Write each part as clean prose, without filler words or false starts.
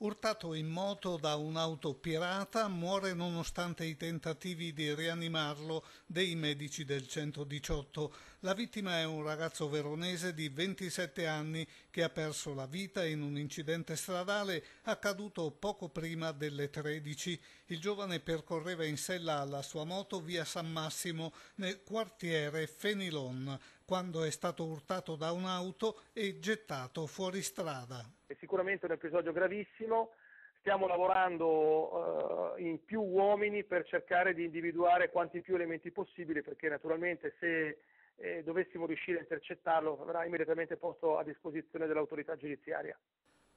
Urtato in moto da un'auto pirata, muore nonostante i tentativi di rianimarlo dei medici del 118. La vittima è un ragazzo veronese di 27 anni che ha perso la vita in un incidente stradale accaduto poco prima delle 13. Il giovane percorreva in sella alla sua moto via San Massimo nel quartiere Fenilon quando è stato urtato da un'auto e gettato fuori strada. È sicuramente un episodio gravissimo, stiamo lavorando in più uomini per cercare di individuare quanti più elementi possibili, perché naturalmente se dovessimo riuscire a intercettarlo verrà immediatamente posto a disposizione dell'autorità giudiziaria.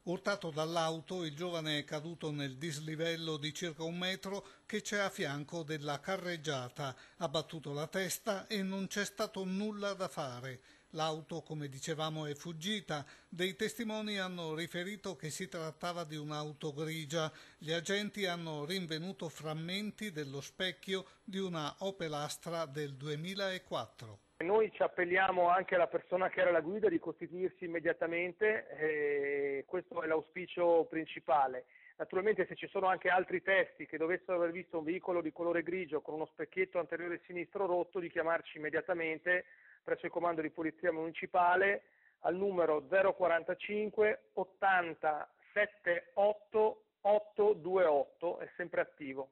Urtato dall'auto, il giovane è caduto nel dislivello di circa 1 metro che c'è a fianco della carreggiata, ha battuto la testa e non c'è stato nulla da fare. L'auto, come dicevamo, è fuggita. Dei testimoni hanno riferito che si trattava di un'auto grigia. Gli agenti hanno rinvenuto frammenti dello specchio di una Opel Astra del 2004. Noi ci appelliamo anche alla persona che era la guida di costituirsi immediatamente, questo è l'auspicio principale. Naturalmente se ci sono anche altri testi che dovessero aver visto un veicolo di colore grigio con uno specchietto anteriore sinistro rotto, di chiamarci immediatamente presso il comando di polizia municipale al numero 045 80 78 828, è sempre attivo.